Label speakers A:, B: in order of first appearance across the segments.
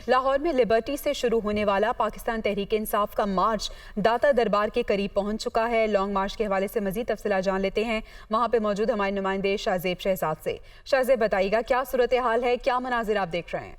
A: लाहौर में लिबर्टी से शुरू होने वाला पाकिस्तान तहरीक इंसाफ का मार्च दाता दरबार के करीब पहुंच चुका है। लॉन्ग मार्च के हवाले से मजीद तफसीलात जान लेते हैं वहां पे मौजूद हमारे नुमाइंदे शाहजेब शहजाद से। शाहजेब बताइएगा क्या सूरत हाल है, क्या मनाजिर आप देख रहे हैं?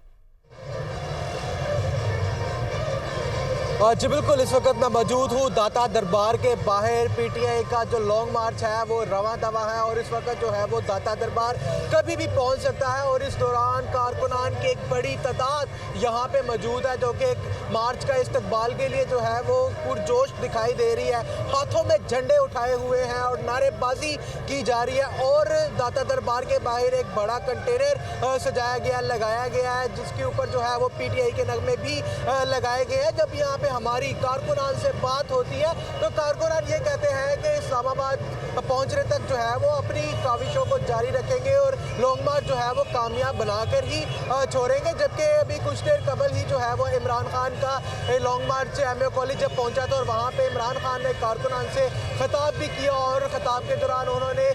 B: जी बिल्कुल, इस वक्त मैं मौजूद हूँ दाता दरबार के बाहर। पीटीआई का जो लॉन्ग मार्च है वो रवां दवा है और इस वक्त जो है वो दाता दरबार कभी भी पहुँच सकता है और इस दौरान कारकुनान की एक बड़ी तादाद यहाँ पे मौजूद है जो कि एक मार्च का इस्तकबाल के लिए जो है वो पुरजोश दिखाई दे रही है। हाथों में झंडे उठाए हुए हैं और नारेबाजी की जा रही है और दाता दरबार के बाहर एक बड़ा कंटेनर सजाया गया, लगाया गया है जिसके ऊपर जो है वो पीटीआई के नगमे भी लगाए गए हैं। जब यहाँ पे हमारी कारकुनान से बात होती है तो कारकुनान ये कहते हैं कि इस्लामाबाद पहुंचने तक जो है वो अपनी काविशों को जारी रखेंगे और लॉन्ग मार्च जो है वो कामयाब बनाकर ही छोड़ेंगे। जबकि अभी कुछ देर कबल ही जो है वो इमरान खान का लॉन्ग मार्च एमए कॉलेज जब पहुंचा था और वहाँ पे इमरान खान ने कारकुनान से खिताब भी किया और खिताब के दौरान उन्होंने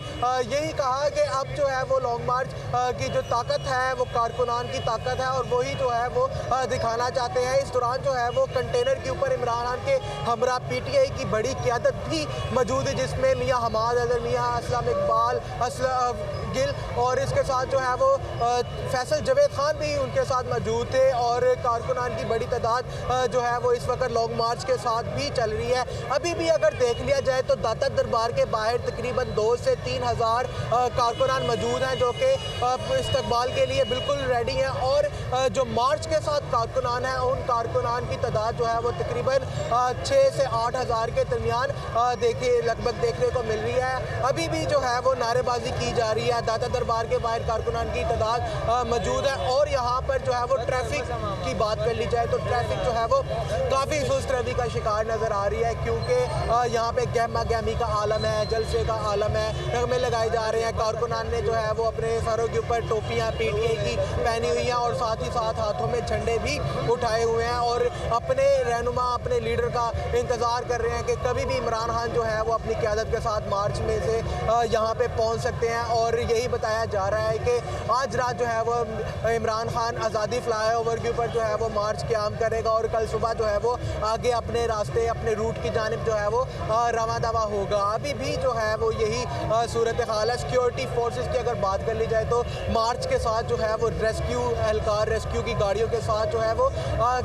B: यही कहा कि अब जो है वो लॉन्ग मार्च की जो ताकत है वो कारकुनान की ताकत है और वही जो है वो दिखाना चाहते हैं। इस दौरान जो है वो कंटेनर के ऊपर इमरान खान के हमरा पीटीआई की बड़ी क़यादत भी मौजूद है जिसमें मियां हमाद अदर, मियां असलम इकबाल, गिल और इसके साथ जो है वो फैसल जवेद खान भी उनके साथ मौजूद थे और कारकुनान की बड़ी तादाद जो है वो इस वक्त लॉन्ग मार्च के साथ भी चल रही है। अभी भी अगर देख लिया जाए तो दाता दरबार के बाहर तकरीबन 2 से 3 हज़ार कारकुनान मौजूद हैं जो कि इस्तकबाल के लिए बिल्कुल रेडी हैं और जो मार्च के साथ कारकुनान हैं उन कारकुनान की तादाद जो है वो तकरीबन 6 से 8 हज़ार के दरमियान देखिए लगभग देखने को मिल रही है। अभी भी जो है वो नारेबाजी की जा रही है। दाता दरबार के बाहर कारकुनान की तादाद मौजूद है और यहाँ पर जो है वो ट्रैफिक की बात कर ली जाए तो ट्रैफिक जो है वो काफ़ी सुस्त रवि का शिकार नज़र आ रही है क्योंकि यहाँ पे गहमा गहमी का आलम है, जलसे का आलम है, नगमे लगाए जा रहे हैं। कारकुनान ने जो है वो अपने सरों के ऊपर टोपियाँ पीटीआई की पहनी हुई हैं और साथ ही साथ हाथों में झंडे भी उठाए हुए हैं और अपने रहनुमा, अपने लीडर का इंतज़ार कर रहे हैं कि कभी भी इमरान खान जो है वो अपनी क़यादत के साथ मार्च में से यहाँ पे पहुँच सकते हैं। और यही बताया जा रहा है कि आज रात जो है वो इमरान खान आज़ादी फ्लाईओवर के ऊपर जो है वो मार्च क़याम करेगा और कल सुबह जो है वो आगे अपने रास्ते, अपने रूट की जानिब जो है वो रवां दवा होगा। अभी भी जो है वो यही सूरत हाल है। सिक्योरिटी फोर्सेस की अगर बात कर ली जाए तो मार्च के साथ जो है वो रेस्क्यू एहलकार, रेस्क्यू की गाड़ियों के साथ जो है वो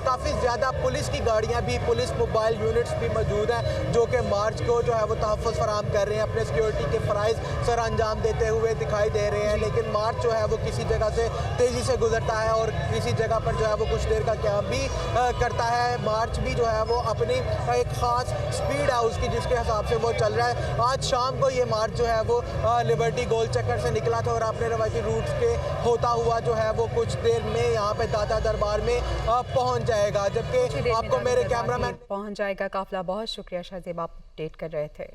B: काफ़ी ज़्यादा पुलिस की गाड़ियाँ भी, पुलिस मोबाइल यूनिट्स भी मौजूद हैं जो कि मार्च को जो है वो तहफ़्फ़ुज़ फराहम कर रहे हैं, अपने सिक्योरिटी के फ़राइज़ सर अंजाम देते हुए दिखाई दे रहे हैं। लेकिन मार्च जो है वो किसी जगह से तेज़ी से गुजरता है और किसी जगह पर जो है वो कुछ देर का क़याम भी करता है। मार्च भी जो है वो अपनी एक ख़ास स्पीड है उसकी जिसके हिसाब से वो चल रहा है। आज शाम को ये मार्च जो है वो लिबर्टी गोल चक्कर से निकला था और अपने रवायती रूट्स के होता हुआ जो है वो कुछ देर में यहाँ पे दाता दरबार में पहुँच जाएगा। जबकि आपको मेरे कैमरामैन
A: पहुँच जाएगा काफिला। बहुत शुक्रिया शाहजेब, आप अपडेट कर रहे थे।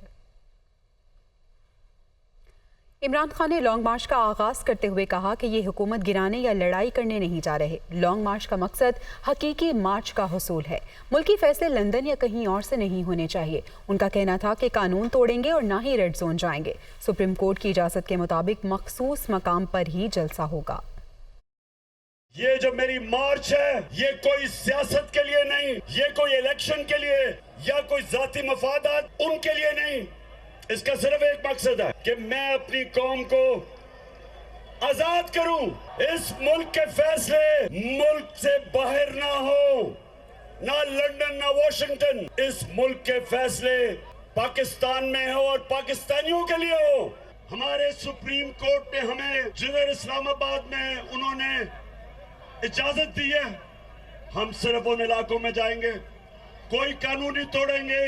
A: इमरान खान ने लॉन्ग मार्च का आगाज करते हुए कहा कि ये हुकूमत गिराने या लड़ाई करने नहीं जा रहे। लॉन्ग मार्च का मकसद हकीकी मार्च का हुसूल है। मुल्की फैसले लंदन या कहीं और से नहीं होने चाहिए। उनका कहना था कि कानून तोड़ेंगे और ना ही रेड जोन जाएंगे। सुप्रीम कोर्ट की इजाजत के मुताबिक मखसूस मकाम पर ही जलसा होगा।
C: ये जो मेरी मार्च है ये कोई सियासत के लिए नहीं, ये कोई इलेक्शन के लिए या कोई जाती मफादात उनके लिए नहीं। इसका सिर्फ एक मकसद है कि मैं अपनी कौम को आजाद करूं। इस मुल्क के फैसले मुल्क से बाहर ना हो, ना लंदन ना वॉशिंगटन। इस मुल्क के फैसले पाकिस्तान में हो और पाकिस्तानियों के लिए हो। हमारे सुप्रीम कोर्ट ने हमें जिधर इस्लामाबाद में उन्होंने इजाजत दी है, हम सिर्फ उन इलाकों में जाएंगे, कोई कानून नहीं तोड़ेंगे,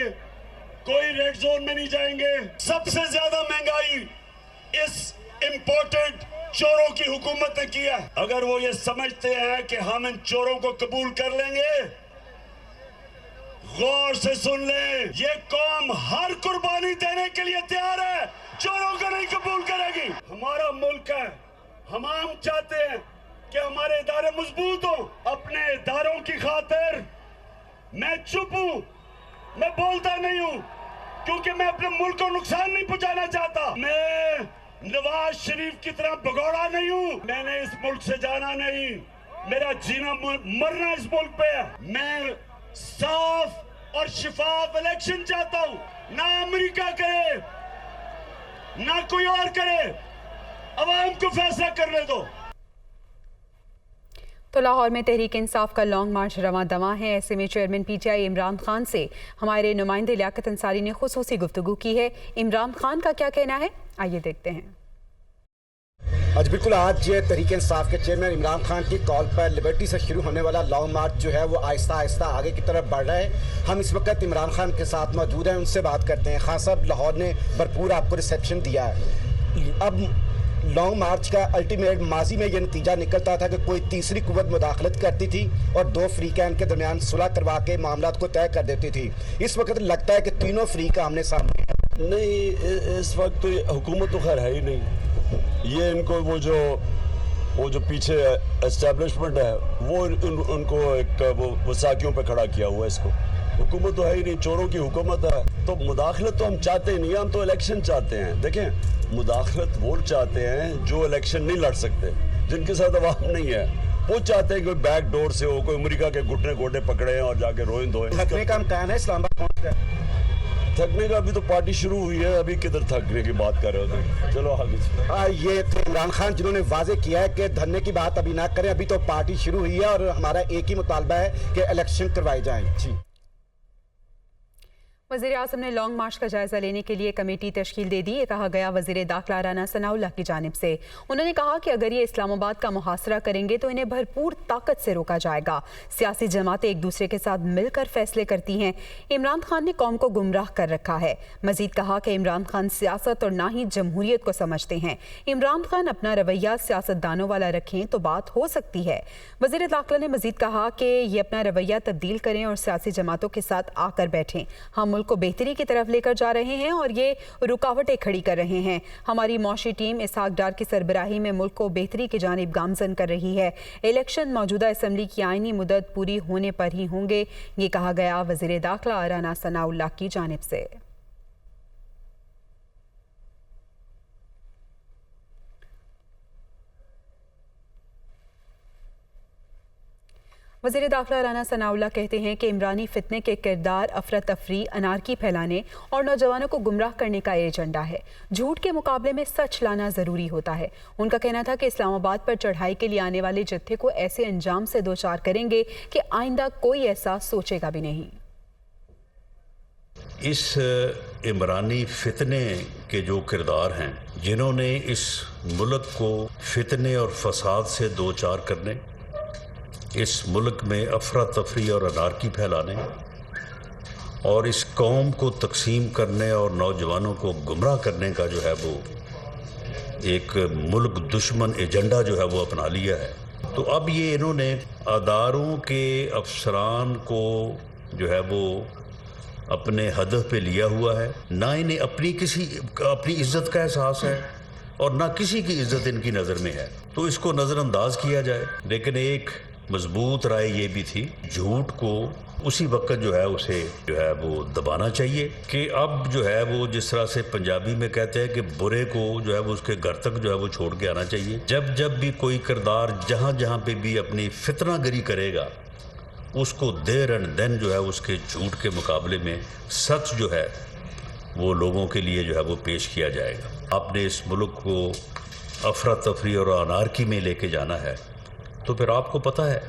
C: कोई रेड जोन में नहीं जाएंगे। सबसे ज्यादा महंगाई इस इंपोर्टेड चोरों की हुकूमत ने की है। अगर वो ये समझते हैं कि हम इन चोरों को कबूल कर लेंगे, गौर से सुन लें, ये कौम हर कुर्बानी देने के लिए तैयार है, चोरों को नहीं कबूल करेगी। हमारा मुल्क है, हम चाहते हैं कि हमारे इदारे मजबूत हो। अपने इदारों की खातिर मैं चुप हूं, मैं बोलता नहीं हूं क्योंकि मैं अपने मुल्क को नुकसान नहीं पहुंचाना चाहता। मैं नवाज शरीफ की तरह भगोड़ा नहीं हूं। मैंने इस मुल्क से जाना नहीं, मेरा जीना मरना इस मुल्क पे है। मैं साफ और शिफाफ इलेक्शन चाहता हूं, ना अमेरिका करे ना कोई और करे, अवाम को फैसला करने दो।
A: तो लाहौर में तहरीक इंसाफ का लॉन्ग मार्च रवां दवा है। ऐसे में चेयरमैन पीटीआई इमरान खान से हमारे नुमाइंदे लियाकत अंसारी ने खुसूसी गुफ्तगू की है। इमरान खान का क्या कहना है, आइए देखते हैं।
D: आज बिल्कुल आज तहरीक इंसाफ के चेयरमैन इमरान खान की कॉल पर लिबर्टी से शुरू होने वाला लॉन्ग मार्च जो है वो आहिस्ता आहिस्ता आगे की तरफ बढ़ रहा है। हम इस वक्त इमरान खान के साथ मौजूद हैं, उनसे बात करते हैं। खान साहब, लाहौर ने भरपूर आपको रिसेप्शन दिया है। अब लॉन्ग मार्च का अल्टीमेट माजी में ये नतीजा निकलता था कि कोई तीसरी कुव्वत मुदाखलत करती थी और दो फ्रीकैन के दरमियान सुलह करवा के मामला को तय कर देती थी। इस वक्त लगता है कि तीनों फ्रीक आमने सामने हैं।
E: नहीं, इस वक्त तो हुकूमत तो खैर है ही नहीं। ये इनको वो जो पीछे एस्टेब्लिशमेंट है वो उनको एक वो साकियों पे खड़ा किया हुआ है। इसको हुकूमत तो है ही नहीं, चोरों की हुकूमत है। तो मुदाखलत तो हम चाहते ही नहीं, हम तो इलेक्शन चाहते हैं। देखें, मुदाखलत वो चाहते हैं जो इलेक्शन नहीं लड़ सकते, जिनके साथ अवाम नहीं है। वो चाहते हैं कि कोई बैक डोर से हो, कोई अमेरिका के घुटने गोटे पकड़े और जाके रोएं धोएं।
D: थकने का इम्कान है इस्लामाबाद पहुंच कर?
E: थकने का अभी तो पार्टी शुरू हुई है, अभी किधर थकने की बात कर रहे हो। चलो आगे।
D: ये थे इमरान खान जिन्होंने वाजे किया है कि धरने की बात अभी ना करें, अभी तो पार्टी शुरू हुई है और हमारा एक ही मुतालबा है कि इलेक्शन करवाए जाएं। जी।
A: वज़ीर आज़म ने लॉन्ग मार्च का जायजा लेने के लिए कमेटी तश्कील दे दी। ये कहा गया वज़ीर दाखिला राना सनाउल्लाह की जानिब से। उन्होंने कहा कि अगर ये इस्लामाबाद का मुहासरा करेंगे तो इन्हें भरपूर ताकत से रोका जाएगा। सियासी जमातें एक दूसरे के साथ मिलकर फैसले करती हैं। इमरान खान ने कौम को गुमराह कर रखा है। मजीद कहा कि इमरान खान सियासत और ना ही जमहूरियत को समझते हैं। इमरान खान अपना रवैया सियासतदानों वाला रखें तो बात हो सकती है। वज़ीर दाखिला ने मजीद कहा कि ये अपना रवैया तब्दील करें और सियासी जमातों के साथ आकर बैठें। हम मुल्क को बेहतरी की तरफ लेकर जा रहे हैं और ये रुकावटें खड़ी कर रहे हैं। हमारी मौशी टीम इसहाक डार की सरबराही में मुल्क को बेहतरी की जानिब गामजन कर रही है। इलेक्शन मौजूदा असम्बली की आईनी मुद्दत पूरी होने पर ही होंगे, ये कहा गया वज़ीर दाखिला राना सनाउल्लाह की जानिब से। वज़ीर दाखिला राना सनाउल्लाह कहते हैं कि इमरानी फितने के किरदार अफरा तफरी, अनारकी फैलाने और नौजवानों को गुमराह करने का एजेंडा है। झूठ के मुकाबले में सच लाना ज़रूरी होता है। उनका कहना था कि इस्लामाबाद पर चढ़ाई के लिए आने वाले जत्थे को ऐसे अंजाम से दो चार करेंगे कि आइंदा कोई ऐसा सोचेगा भी नहीं।
F: इस इमरानी फितने के जो किरदार हैं, जिन्होंने इस मुल्क को फितने और फसाद से दो चार करने, इस मुल्क में अफरा तफरी और अनारकी फैलाने और इस कौम को तकसीम करने और नौजवानों को गुमराह करने का जो है वो एक मुल्क दुश्मन एजेंडा जो है वो अपना लिया है। तो अब ये इन्होंने अदारों के अफसरान को जो है वो अपने हदफ पे लिया हुआ है। ना इन्हें अपनी इज्जत का एहसास है और ना किसी की इज्जत इनकी नज़र में है, तो इसको नज़रअंदाज किया जाए। लेकिन एक मजबूत राय ये भी थी, झूठ को उसी वक्त जो है उसे जो है वो दबाना चाहिए कि अब जो है वो जिस तरह से पंजाबी में कहते हैं कि बुरे को जो है वो उसके घर तक जो है वो छोड़ के आना चाहिए। जब भी कोई किरदार जहाँ पे भी अपनी फितनागरी करेगा, उसको देर एंड देन जो है उसके झूठ के मुकाबले में सच जो है वो लोगों के लिए जो है वो पेश किया जाएगा। आपने इस मुल्क को अफरा तफरी और अनारकी में लेके जाना है, तो फिर आपको पता है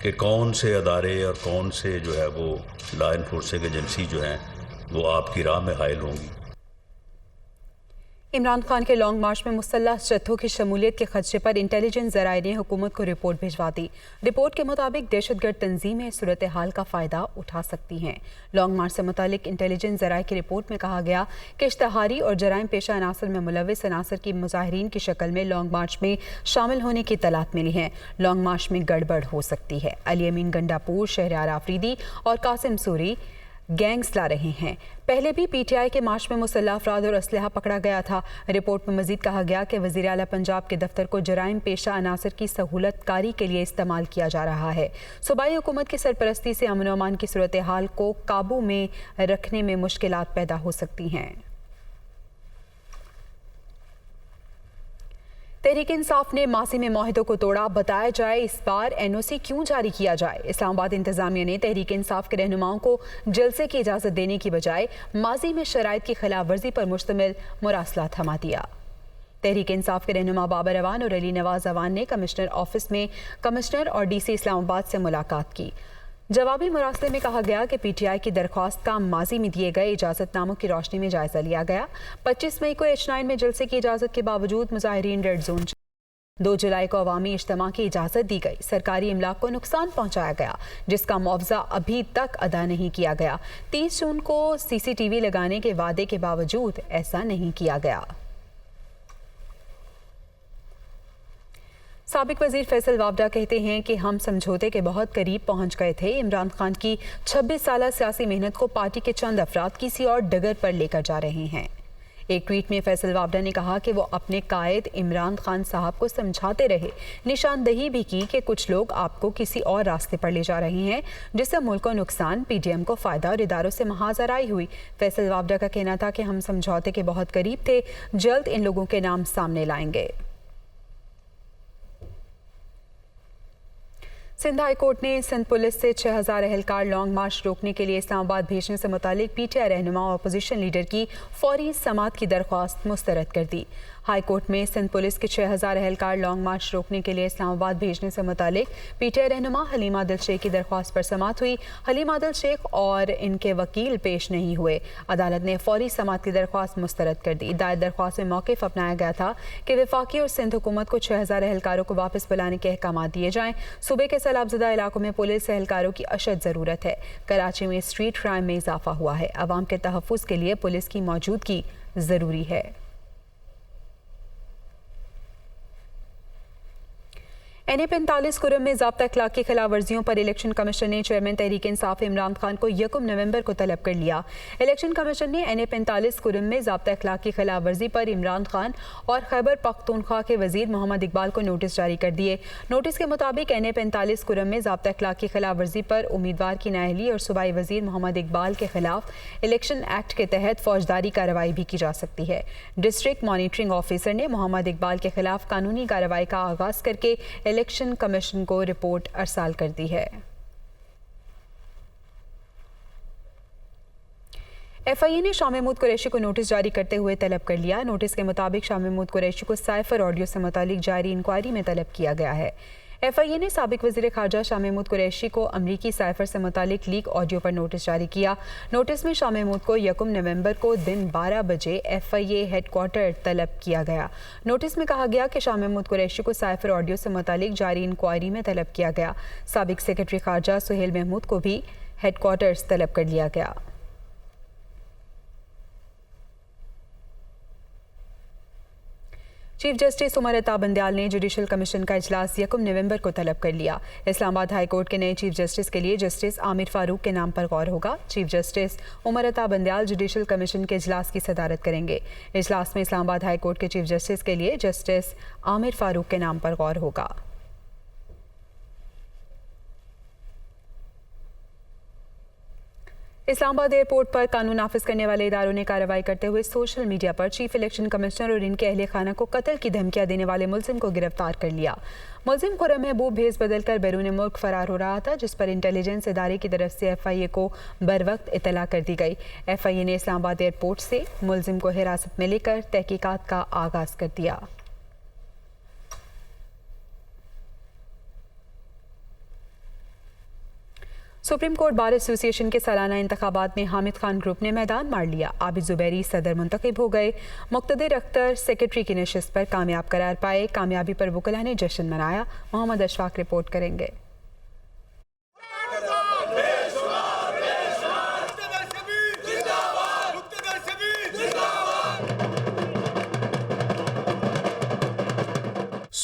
F: कि कौन से अदारे और कौन से जो है वो लॉ एनफोर्सिंग एजेंसी जो हैं वो आपकी राह में हायल होंगी।
A: इमरान खान के लॉन्ग मार्च में मुसल्लह जत्थों की शमूलियत के खदशे पर इंटेलिजेंस ज़राए ने हुकूमत को रिपोर्ट भिजवा दी। रिपोर्ट के मुताबिक दहशतगर्द तंजीमें सूरत हाल का फ़ायदा उठा सकती हैं। लॉन्ग मार्च से मुतालिक इंटेलिजेंस ज़राए की रिपोर्ट में कहा गया कि इश्तहारी और जराइम पेशा अनासर में मुलविस अनासर की मुजाहिरीन की शक्ल में लॉन्ग मार्च में शामिल होने की तलात मिली हैं। लॉन्ग मार्च में गड़बड़ हो सकती है। अली अमीन गंडापुर, शहरयार आफरीदी और कासिम सूरी गैंग्स ला रहे हैं। पहले भी पीटीआई के मार्च में मुसल्लह अफराद और असलहा पकड़ा गया था। रिपोर्ट में मजीद कहा गया कि वज़ीर आला पंजाब के दफ्तर को जराइम पेशा अनासर की सहूलत कारी के लिए इस्तेमाल किया जा रहा है। सूबाई हुकूमत की सरपरस्ती से अमन अमान की सूरत हाल को काबू में रखने में मुश्किलात पैदा हो सकती हैं। तहरीक इंसाफ ने माजी में मुआहदों को तोड़ा, बताया जाए इस बार एनओसी क्यों जारी किया जाए। इस्लामाबाद इंतजामिया ने तहरीक इंसाफ के रहनुमाओं को जलसे की इजाज़त देने की बजाय माजी में शराइत की खिलाफ वर्जी पर मुश्तमिल मुरासला थमा दिया। तहरीक इंसाफ के रहनुमा बाबर अवान और अली नवाज अवान ने कमिश्नर ऑफिस में कमिश्नर और डीसी इस्लामाबाद से मुलाकात की। जवाबी मुरासले में कहा गया कि पीटीआई की दरख्वास्त का माजी में दिए गए इजाज़तनामों की रोशनी में जायजा लिया गया। 25 मई को H9 में जलसे की इजाज़त के बावजूद मुजाहिरीन रेड जोन 2 जुलाई को अवामी इज्तिमा की इजाज़त दी गई। सरकारी इमलाक को नुकसान पहुंचाया गया जिसका मुआवजा अभी तक अदा नहीं किया गया। 30 जून को CCTV लगाने के वादे के बावजूद ऐसा नहीं किया गया। साबिक वजीर फैसल वावडा कहते हैं कि हम समझौते के बहुत करीब पहुंच गए थे। इमरान खान की 26 साल सियासी मेहनत को पार्टी के चंद अफराद किसी और डगर पर लेकर जा रहे हैं। एक ट्वीट में फैसल वावडा ने कहा कि वो अपने कायद इमरान खान साहब को समझाते रहे, निशानदही भी की कि कुछ लोग आपको किसी और रास्ते पर ले जा रहे हैं जिससे मुल्क को नुकसान, PDM को फ़ायदा और इदारों से महाजराई हुई। फैसल वावडा का कहना था कि हम समझौते के बहुत करीब थे, जल्द इन लोगों के नाम सामने लाएंगे। सिंध हाई कोर्ट ने सिंध पुलिस से 6000 एहलकार लॉन्ग मार्च रोकने के लिए इस्लामाबाद भेजने से मुतालिक PTI रहनुमा और अपोजिशन लीडर की फौरी समाअत की दरख्वास्त मुस्तरद कर दी। हाई कोर्ट में सिंध पुलिस के 6000 एहलकार लॉन्ग मार्च रोकने के लिए इस्लामाबाद भेजने से मुतालिक PTI रहनुमा हलीमा दिल शेख की दरख्वास्त पर समाअत हुई। हलीमा दिल शेख और इनके वकील पेश नहीं हुए। अदालत ने फौरी समाअत की दरख्वास्त मुस्तरद कर दी। दायर दरख्वास्त में मौक़िफ़ अपनाया गया था कि वफाकी और सिंध हुकूमत को 6000 एहलकारों को वापस बुलाने के अहकाम दिए जाएँ। सूबे के सैलाबज़दा इलाकों में पुलिस एहलकारों की अशद ज़रूरत है। कराची में स्ट्रीट क्राइम में इजाफा हुआ है। अवाम के तहफ़्फ़ुज़ के लिए पुलिस की मौजूदगी ज़रूरी है। NA-45 कुरम में ज़ाब्ता अखलाक की खिलाफ वर्जियों पर इलेक्शन कमीशन ने चेयरमैन तहरीक इंसाफ इमरान खान को 1 नवंबर को तलब कर लिया। इलेक्शन कमीशन ने NA-45 कुरम में ज़ाब्ता अखलाक की खिलाफ वर्जी पर इमरान खान और खैबर पख्तूनख्वा के वजीर मोहम्मद इकबाल को नोटिस जारी कर दिए। नोटिस के मुताबिक NA-45 कुरम में ज़ाब्ता अखलाक की खिलाफ वर्जी पर उम्मीदवार की नाअहली और सूबाई वजीर मोहम्मद इकबाल के खिलाफ इलेक्शन एक्ट के तहत फौजदारी कार्रवाई भी की जा सकती है। डिस्ट्रिक्ट मॉनिटरिंग ऑफिसर ने मोहम्मद इकबाल के खिलाफ कानूनी कार्रवाई का आगाज करके इलेक्शन कमीशन को रिपोर्ट अरसाल कर दी है। FIA ने शाह महमूद कुरैशी को नोटिस जारी करते हुए तलब कर लिया। नोटिस के मुताबिक शाह महमूद कुरैशी को साइफर ऑडियो से मुतालिक जारी इंक्वायरी में तलब किया गया है। FIA ने साबिक वज़ीर ख़ारजा शाह महमूद कुरैशी को अमरीकी साइफर से मुतालिक लीक ऑडियो पर नोटिस जारी किया। नोटिस में शाह महमूद को 1 नवंबर को दिन 12 बजे FIA हेडक्वार्टर तलब किया गया। नोटिस में कहा गया कि शाह महमूद कुरैशी को साइफर ऑडियो से मुतालिक जारी इंक्वायरी में तलब किया गया। साबिक सेक्रेटरी ख़ारजा सुहेल महमूद को भी हेडक्वार्टर्स तलब कर लिया गया। चीफ जस्टिस उमर अता बंदयाल ने जुडिशल कमीशन का इजलास 1 नवंबर को तलब कर लिया। इस्लामाबाद हाई कोर्ट के नए चीफ जस्टिस के लिए जस्टिस आमिर फारूक के नाम पर गौर होगा। Chief justice Umar Ata Bandial judicial commission के इजलास की सदारत करेंगे। इजलास में इस्लामाबाद हाई कोर्ट के चीफ जस्टिस के लिए जस्टिस आमिर फारूक के नाम पर गौर होगा। इस्लामाबाद एयरपोर्ट पर कानून नाफिज करने वाले इदारों ने कार्रवाई करते हुए सोशल मीडिया पर चीफ इलेक्शन कमिश्नर और इनके अहले खाना को कत्ल की धमकियां देने वाले मुलजिम को गिरफ्तार कर लिया। मुलजिम खुर्रम महबूब भेस बदलकर बैरून मुल्क फरार हो रहा था, जिस पर इंटेलिजेंस इदारे की तरफ से FIA को बरवक्त इतला कर दी गई। FIA ने इस्लामाबाद एयरपोर्ट से मुलजिम को हिरासत में लेकर तहकीकात का आगाज कर दिया। सुप्रीम कोर्ट बार एसोसिएशन के सालाना इंतखाबात में हामिद खान ग्रुप ने मैदान मार लिया। आबिद जुबैरी सदर मुंतखब हो गए। मुक्तदिर अख्तर सेक्रेटरी की नशिस्त पर कामयाब करार पाए। कामयाबी पर वकला ने जश्न मनाया। मोहम्मद अशफाक रिपोर्ट करेंगे।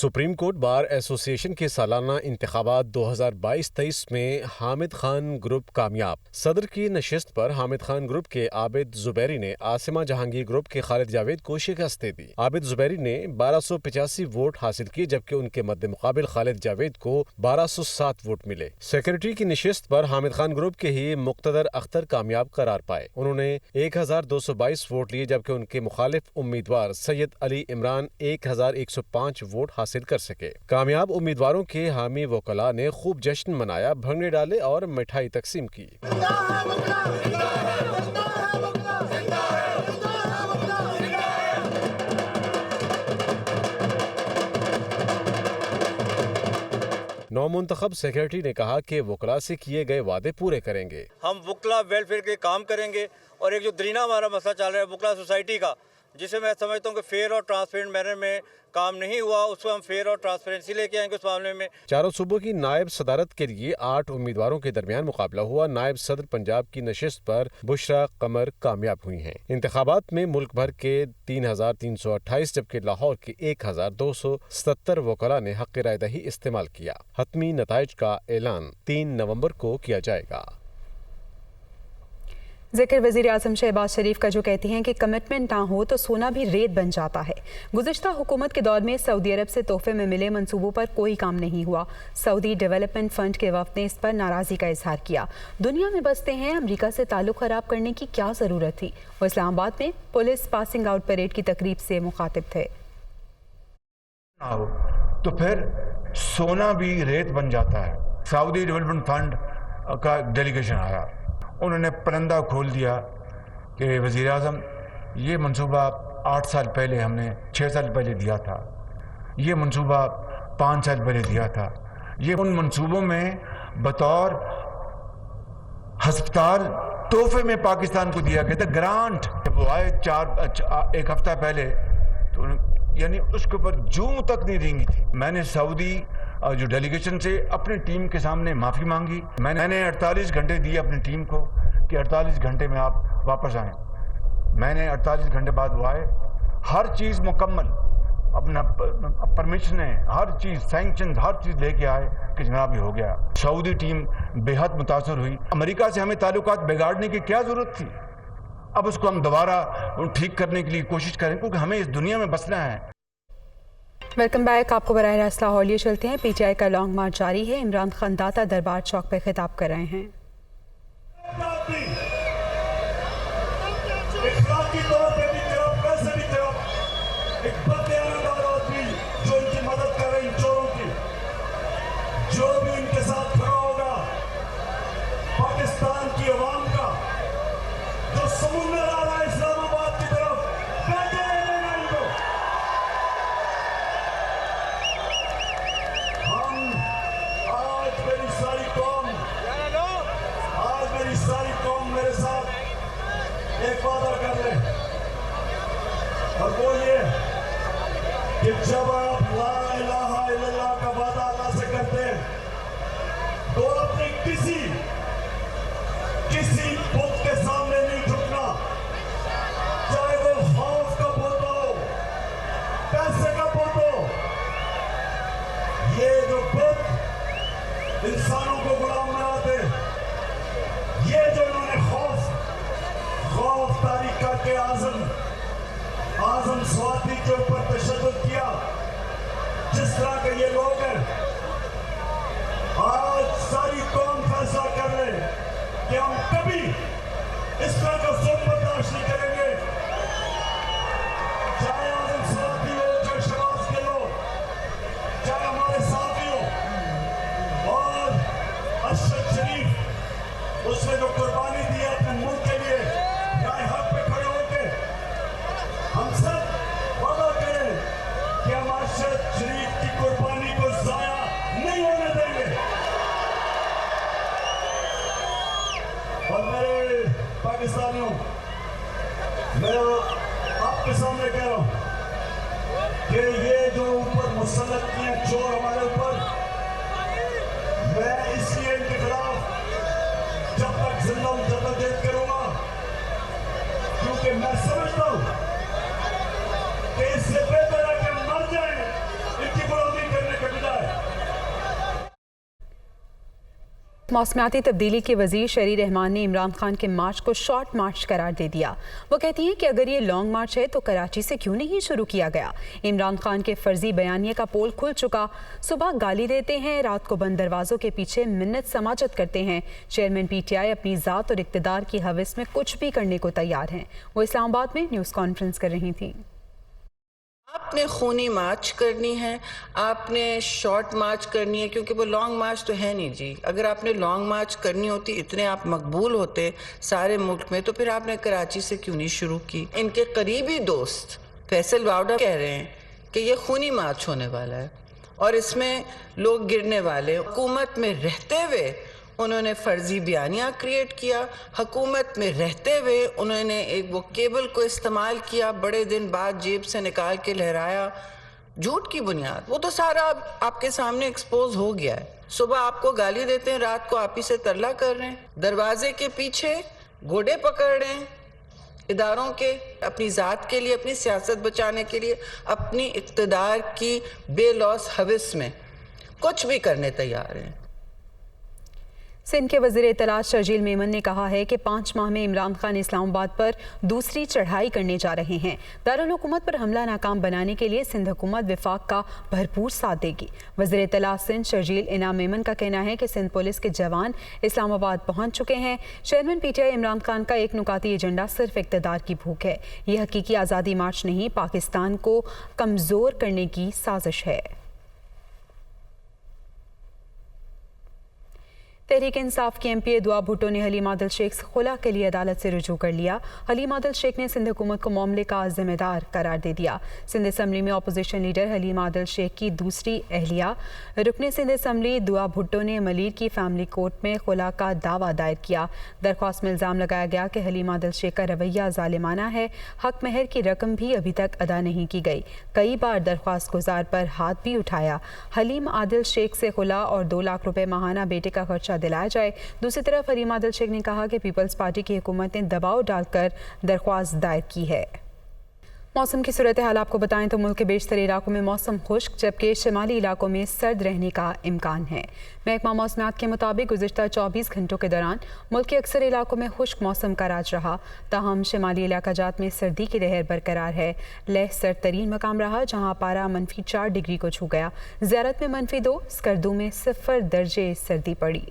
G: सुप्रीम कोर्ट बार एसोसिएशन के सालाना इंतखाबात 2022-23 में हामिद खान ग्रुप कामयाब। सदर की नशिस्त पर हामिद खान ग्रुप के आबिद जुबैरी ने आसिमा जहांगीर ग्रुप के खालिद जावेद को शिकस्त दे दी। आबिद जुबैरी ने 1285 वोट हासिल किए, जबकि उनके मद्दे मुकाबिल खालिद जावेद को 1207 वोट मिले। सेक्रेटरी की नशिस्त पर हामिद खान ग्रुप के ही मुक्तदर अख्तर कामयाब करार पाए। उन्होंने 1222 वोट लिए, जबकि उनके मुखालिफ उम्मीदवार सैयद अली इमरान 1105 वोट हासिल कर सके। कामयाब उम्मीदवारों के हामी वकला ने खूब जश्न मनाया, भंगड़े डाले और मिठाई तकसीम की। 9 मुंतखब सेक्रेटरी ने कहा कि वकला से किए गए वादे पूरे करेंगे।
H: हम वकला वेलफेयर के काम करेंगे और एक जो दरीना हमारा मसला चल रहा है वकला सोसाइटी का, जिसे मैं समझता हूँ कि फेयर और ट्रांसपेरेंट मैनर में काम नहीं हुआ, उसको हम फेयर और ट्रांसपेरेंसी लेके आएंगे उस मामले में। चारों सूबों की नायब सदारत के लिए 8 उम्मीदवारों के दरमियान मुकाबला हुआ। नायब सदर पंजाब की नशिस्त पर बुशरा कमर कामयाब हुई हैं। इंतखाबात में मुल्क भर के 3328 जबकि लाहौर के 1277 वकला ने हक़ राय दही इस्तेमाल किया। हतमी नताइज का ऐलान 3 नवंबर को किया जाएगा।
A: जिक्र वज़ीर आज़म शहबाज शरीफ का जो कहते हैं कि कमिटमेंट ना हो तो सोना भी रेत बन जाता है। गुज़िश्ता हुकूमत के दौर में सऊदी अरब से तोहफे में मिले मंसूबों पर कोई काम नहीं हुआ। सऊदी डेवलपमेंट फंड के वफ़द ने इस पर नाराज़गी का इजहार किया। दुनिया में बसते हैं, अमरीका से ताल्लुक़ ख़राब करने की क्या ज़रूरत थी। वो इस्लामाबाद में पुलिस पासिंग आउट परेड की तकरीब से मुखातिब थे।
I: तो फिर सोना भी रेत बन जाता है। सऊदी डेवलपमेंट फंड का डेलीगेशन आया, उन्होंने परंदा खोल दिया कि वज़ीर आज़म ये मंसूबा 8 साल पहले हमने 6 साल पहले दिया था, ये मंसूबा 5 साल पहले दिया था। ये उन मंसूबों में बतौर हस्पताल तोहफे में पाकिस्तान को दिया गया था, ग्रांट। जब वो आए 1 हफ्ता पहले तो यानी उसके ऊपर जूं तक नहीं रेंगी थी। मैंने सऊदी जो डेलीगेशन से अपनी टीम के सामने माफ़ी मांगी। मैंने 48 घंटे दिए अपनी टीम को कि 48 घंटे में आप वापस आएँ। मैंने 48 घंटे बाद वो आए, हर चीज़ मुकम्मल, अपना परमिशन है, हर चीज़ सैंक्शन, हर चीज़ लेके आए कि जनाब ये हो गया। सऊदी टीम बेहद मुतासर हुई। अमेरिका से हमें ताल्लुकात बिगाड़ने की क्या ज़रूरत थी? अब उसको हम दोबारा ठीक करने के लिए कोशिश करें, क्योंकि हमें इस दुनिया में बसना है।
A: Welcome back. आपको बराह रास्त लाहौर लिए चलते हैं। पीटीआई का लॉन्ग मार्च जारी है। इमरान खान दाता दरबार चौक पर खिताब कर रहे हैं।
C: जो इनकी मदद कर रहे इन चोरों की, जो भी इनके साथ खड़ा होगा, पाकिस्तान की अवाम का जो समुंदर आ रहा है इस्लामाबाद की तरफ, बैठे रहेगा इनको। हम आज मेरी सारी कौम मेरे साथ एक वादा कर ले, और वो ये कि जब आप ला इलाहा इल्लल्लाह का वादा अल्लाह से करते हैं तो अपने किसी बुत के सामने नहीं झुकना, चाहे वो खौफ का बुत हो, पैसे का बुत हो। ये जो बुत इंसानों को गुलाम बनाते, ये जो इन्होंने खौफ तारीख करके आजम स्वाति के ऊपर तशद्दुद किया, जिस तरह के ये लोग हैं, आज सारी कौम फैसला कर ले कि हम कभी इस तरह का जुल्म बर्दाश्त नहीं करेंगे। चाहे आजम स्वाति हो, चाहे शहबाज के लोग, चाहे हमारे साथी हो, और अशरफ शरीफ उसने जो कुर्बानी दी है अपने मुल्क के लिए, राय हक पे खड़े होके हम सब वादा करें कि हम अशरफ शरीफ की कुर्बानी को जाया नहीं होने देंगे। और मेरे पाकिस्तानियों, मैं आपके सामने कह रहा हूं कि ये जो ऊपर मुसल्लत किए चोर हमारे ऊपर, मैं इसलिए इनके खिलाफ जब तक जिंदा हूं जद्दोजहद करूंगा, क्योंकि मैं समझता हूं कि इससे बेहतर है कि मर जाए, इनकी गुलामी
A: मौसमियाती तब्दीली के वजीर शहरी रहमान ने इमरान खान के मार्च को शॉर्ट मार्च करार दे दिया। वो कहती हैं कि अगर ये लॉन्ग मार्च है तो कराची से क्यों नहीं शुरू किया गया। इमरान खान के फर्जी बयानिए का पोल खुल चुका। सुबह गाली देते हैं, रात को बंद दरवाजों के पीछे मिन्नत समाजत करते हैं। चेयरमैन पीटीआई अपनी ज़ात और इक़्तिदार की हवस में कुछ भी करने को तैयार हैं। वो इस्लामाबाद में न्यूज़ कॉन्फ्रेंस कर रही थी।
J: आपने खूनी मार्च करनी है, आपने शॉर्ट मार्च करनी है, क्योंकि वो लॉन्ग मार्च तो है नहीं जी। अगर आपने लॉन्ग मार्च करनी होती, इतने आप मकबूल होते सारे मुल्क में, तो फिर आपने कराची से क्यों नहीं शुरू की। इनके करीबी दोस्त फैसल वाउडा कह रहे हैं कि ये खूनी मार्च होने वाला है और इसमें लोग गिरने वाले। हुकूमत में रहते हुए उन्होंने फर्जी बयानियाँ क्रिएट किया, हुकूमत में रहते हुए उन्होंने एक वो केबल को इस्तेमाल किया, बड़े दिन बाद जेब से निकाल के लहराया, झूठ की बुनियाद। वो तो सारा आपके सामने एक्सपोज हो गया है। सुबह आपको गाली देते हैं, रात को आप ही से तरला कर रहे हैं, दरवाजे के पीछे घोड़े पकड़ रहे हैं इदारों के, अपनी ज़ात के लिए, अपनी सियासत बचाने के लिए, अपनी इक़्तिदार की बेलौस हवस में कुछ भी करने तैयार हैं।
A: सिंध के वज़ीर इत्तलात शर्जील मेमन ने कहा है कि 5 माह में इमरान खान इस्लामाबाद पर दूसरी चढ़ाई करने जा रहे हैं। दारुल हुकूमत पर हमला नाकाम बनाने के लिए सिंध हुकूमत विफाक का भरपूर साथ देगी। वज़ीर इत्तलात सिंध शर्जील इनाम मेमन का कहना है कि सिंध पुलिस के जवान इस्लामाबाद पहुंच चुके हैं। चेयरमैन पीटीआई इमरान खान का एक नुकाती एजेंडा सिर्फ इक़्तिदार की भूख है। ये हकीकी आज़ादी मार्च नहीं, पाकिस्तान को कमज़ोर करने की साजिश है। तहरीक इंसाफ की एमपीए दुआ भुट्टो ने हलीम आदिल शेख से खुला के लिए अदालत से रुजू कर लिया। हलीम आदिल शेख ने सिंध हुकूमत को मामले का जिम्मेदार करार दे दिया। सिंध असम्बली में अपोजिशन लीडर हलीम आदिल शेख की दूसरी अहलिया रुकने सिंध असम्बली दुआ भुट्टो ने मलीर की फैमिली कोर्ट में खुला का दावा दायर किया। दरख्वास्त में इल्ज़ाम लगाया गया कि हलीम आदिल शेख का रवैया जालिमाना है। हक महर की रकम भी अभी तक अदा नहीं की गई। कई बार दरख्वास्त गुजार पर हाथ भी उठाया। हलीम आदिल शेख से खुला और 2 लाख रुपए माहाना बेटे का खर्चा दिलाया जाए। दूसरी तरफ हलीम आदिल शेख ने कहा कि पीपल्स पार्टी की हुकूमत ने दबाव डालकर दरख्वास्त दायर की है। मौसम की सूरत हाल आपको बताएं तो मुल्क के बेशतर इलाकों में मौसम खुश्क, जबकि शिमाली इलाकों में सर्द रहने का इम्कान है। महकमा मौसमियात के मुताबिक गुज़िश्ता 24 घंटों के दौरान मुल्क के अक्सर इलाकों में खुश्क मौसम का राज रहा। ताहम शिमाली इलाकाजात में सर्दी की लहर बरकरार है। लेह सर्द तरीन मकाम रहा, जहाँ पारा -4 डिग्री को छू गया। ज़ियारत में -2, स्कर्दू में 0 दर्जे सर्दी पड़ी।